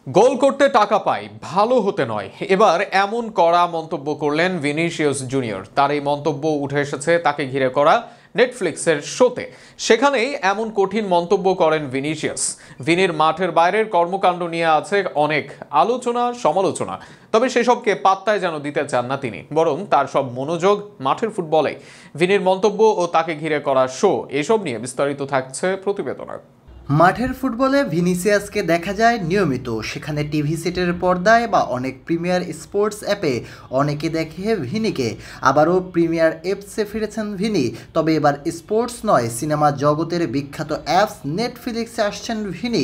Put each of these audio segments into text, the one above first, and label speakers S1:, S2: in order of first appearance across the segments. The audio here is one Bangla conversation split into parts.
S1: গোল করতে টাকা পাই, ভালো হতে নয়। এবার এমন কড়া মন্তব্য করলেন ভিনিসিয়াস জুনিয়র। তার এই মন্তব্য উঠে এসেছে তাকে ঘিরে করা নেটফ্লিক্সের শোতে। সেখানেই এমন কঠিন মন্তব্য করেন ভিনিসিয়াস। ভিনির মাঠের বাইরের কর্মকাণ্ড নিয়ে আছে অনেক আলোচনা সমালোচনা, তবে সেসবকে পাত্তায় যেন দিতে চান না তিনি, বরং তার সব মনোযোগ মাঠের ফুটবলে। ভিনির মন্তব্য ও তাকে ঘিরে করা শো, এসব নিয়ে বিস্তারিত থাকছে প্রতিবেদনে।
S2: মাঠের ফুটবলে ভিনিসিয়াসকে দেখা যায় নিয়মিত, সেখানে টিভি সেটের পর্দায় বা অনেক প্রিমিয়ার স্পোর্টস অ্যাপে অনেকে দেখে ভিনিকে। আবারও প্রিমিয়ার অ্যাপসে ফিরেছেন ভিনি, তবে এবার স্পোর্টস নয়, সিনেমা জগতের বিখ্যাত অ্যাপস নেটফ্লিক্সে আসছেন ভিনি।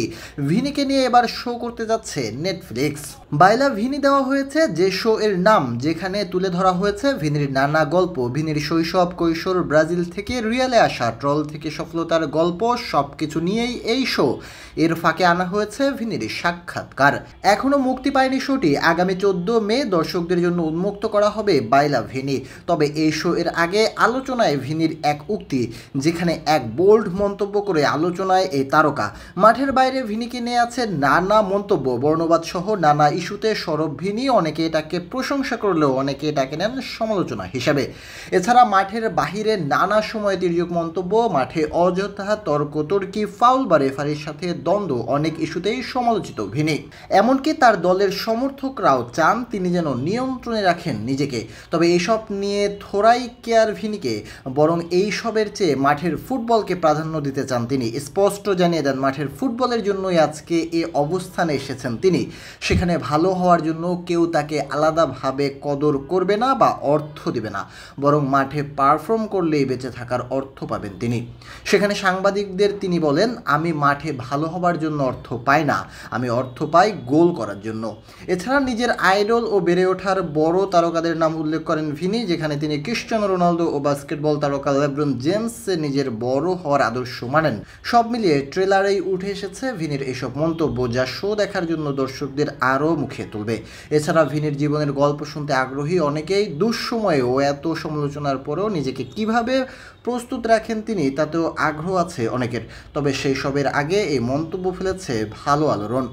S2: ভিনিকে নিয়ে এবার শো করতে যাচ্ছে নেটফ্লিক্স। বাইলা ভিনি দেওয়া হয়েছে যে শো এর নাম, যেখানে তুলে ধরা হয়েছে ভিনির নানা গল্প, ভিনির শৈশব কৈশোর, ব্রাজিল থেকে রিয়ালে আসা, ট্রল থেকে সফলতার গল্প, সবকিছু নিয়েই এই শো। এর ফাঁকে আনা হয়েছে ভিনির সাক্ষাৎকার। এখনো মুক্তি পায়নি শোটি, আগামী 14 মে দর্শকদের জন্য উন্মুক্ত করা হবে বাইলা ভিনি। তবে এই শো এর আগে আলোচনায় ভিনির এক উক্তি, যেখানে এক বোল্ড মন্তব্য করে আলোচনায় এই তারকা। মাঠের বাইরে ভিনিকে নিয়ে আছে নানা মন্তব্য, বর্ণবাদ সহ নানা ইস্যুতে সরব ভিনি। অনেকে এটাকে প্রশংসা করলেও অনেকে এটাকে নেন সমালোচনা হিসাবে। এছাড়া মাঠের বাহিরে নানা সময় তির্যক মন্তব্য, মাঠে অযথা তর্কতর্কি, ফাউল বা রেফারির সাথে দ্বন্দ্ব, অনেক ইস্যুতেই সমালোচিত ভিনি। এমনকি তার দলের সমর্থকরাও চান তিনি যেন নিয়ন্ত্রণে রাখেন নিজেকে। তবে এইসব নিয়ে থোড়াই কেয়ার ভিনিকে, বরং এইসবের চেয়ে মাঠের ফুটবলকে প্রাধান্য দিতে চান তিনি। স্পষ্ট জানিয়ে দেন মাঠের ফুটবলের জন্যই আজকে এ অবস্থানে এসেছেন তিনি। সেখানে ভালো হওয়ার জন্য কেউ তাকে আলাদাভাবে কদর করবে না বা অর্থ দেবে না, বরং মাঠে পারফর্ম করলেই বেঁচে থাকার অর্থ পাবেন তিনি। সেখানে সাংবাদিকদের তিনি বলেন, আমি মাঠে ভালো হবার জন্য অর্থ পাই না, আমি অর্থ পাই গোল করার জন্য। এছাড়া নিজের আইডল ও বেড়ে ওঠার বড় তারকাদের নাম উল্লেখ করেন ভিনি, যেখানে তিনি ক্রিস্টিয়ানো রোনালদো ও বাস্কেটবল তারকা লেব্রন জেমস নিজের বড় হওয়ার আদর্শ মানেন। সব মিলিয়ে ট্রেলারেই উঠে এসেছে ভিনির এসব মন্তব্য, যা শো দেখার জন্য দর্শকদের আরও মুখে তুলবে। এছাড়া ভিনির জীবনের গল্প শুনতে আগ্রহী অনেকেই। দুঃসময়ে ও এত সমালোচনার পরেও নিজেকে কিভাবে প্রস্তুত রাখেন তিনি, তাতেও আগ্রহ আছে অনেকের। তবে সেই সবের আগে এই মন্তব্য ফেলেছে ভালো আলোড়ন।